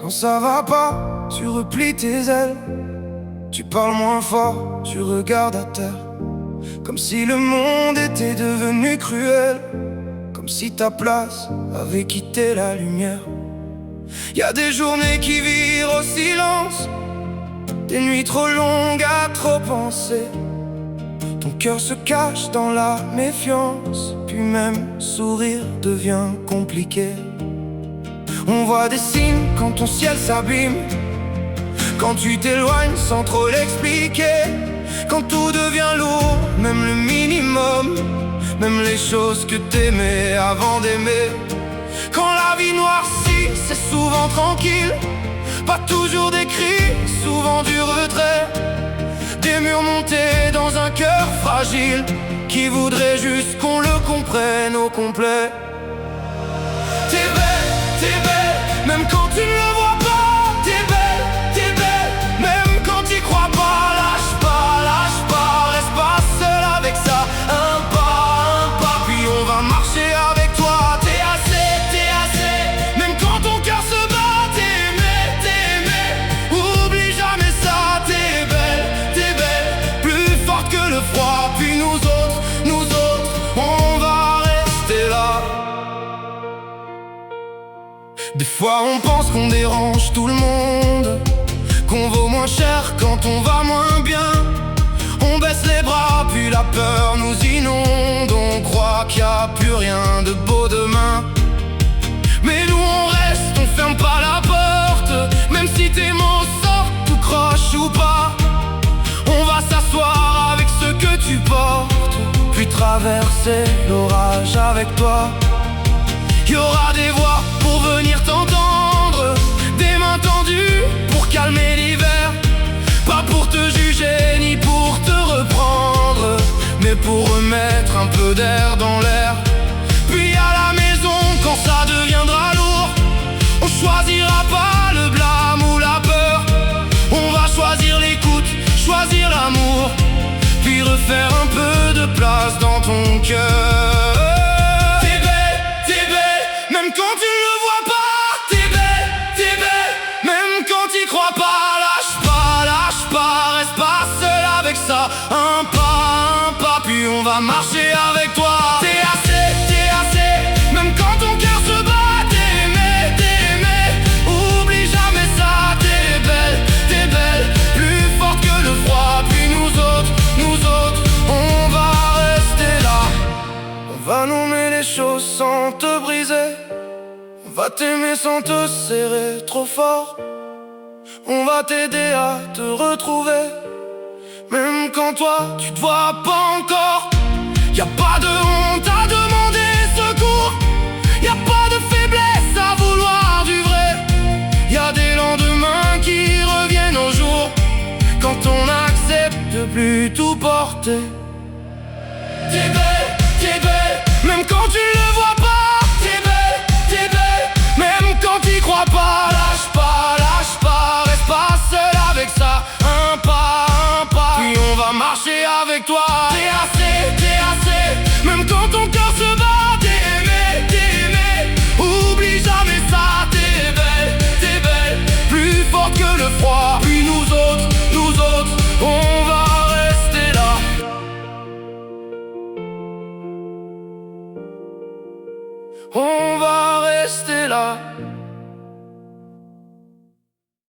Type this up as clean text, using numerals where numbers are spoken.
Quand ça va pas, tu replies tes ailes. Tu parles moins fort, tu regardes à terre. Comme si le monde était devenu cruel. Comme si ta place avait quitté la lumière. Y a des journées qui virent au silence, des nuits trop longues à trop penser. Ton cœur se cache dans la méfiance, puis même sourire devient compliqué. On voit des signes quand ton ciel s'abîme, quand tu t'éloignes sans trop l'expliquer. Quand tout devient lourd, même le minimum, même les choses que t'aimais avant d'aimer. Quand la vie noircit, c'est souvent tranquille, pas toujours des cris, souvent du retrait. Des murs montés dans un cœur fragile, qui voudrait juste qu'on le comprenne au complet. T'es belle, même quand tu ne le vois pas. T'es belle, même quand t'y crois pas. Lâche pas, reste pas seul avec ça. Un pas, puis on va marcher avec toi. T'es assez, même quand ton cœur se bat. T'es aimé, oublie jamais ça. T'es belle, plus forte que le froid. Puis nous autres, on va rester là. Des fois on pense qu'on dérange tout le monde, qu'on vaut moins cher quand on va moins bien. On baisse les bras puis la peur nous inonde. On croit qu'il n'y a plus rien de beau demain. Mais nous on reste, on ferme pas la porte. Même si tes mots sortent tout croche ou pas, on va s'asseoir avec ce que tu portes, puis traverser l'orage avec toi. Y'aura des voix pour venir t'entendre, des mains tendues pour calmer l'hiver. Pas pour te juger ni pour te reprendre, mais pour remettre un peu d'air dans l'air. Puis à la maison, quand ça deviendra lourd, on choisira pas le blâme ou la peur. On va choisir l'écoute, choisir l'amour, puis refaire un peu de place dans ton cœur. Même quand tu ne le vois pas. T'es belle, même quand t'y crois pas. Lâche pas, reste pas seul avec ça. Un pas, puis on va marcher avec toi. T'es assez, même quand ton cœur se bat. T'es aimé, oublie jamais ça. T'es belle, plus forte que le froid. Puis nous autres, on va rester là. On va nommer les choses sans te briser. On va t'aimer sans te serrer trop fort. On va t'aider à te retrouver, même quand toi tu te vois pas encore. Y'a pas de honte à demander secours, y'a pas de faiblesse à vouloir du vrai. Y'a des lendemains qui reviennent au jour, quand on accepte de plus tout porter. T'es belle, même quand tu le vois pas. Même quand t'y crois pas. Lâche pas, reste pas seul avec ça. Un pas, puis on va marcher avec toi. T'es assez, même quand ton cœur se bat. T'es aimé, oublie jamais ça. T'es belle, plus forte que le froid. Puis nous autres, on va rester là. On va rester là.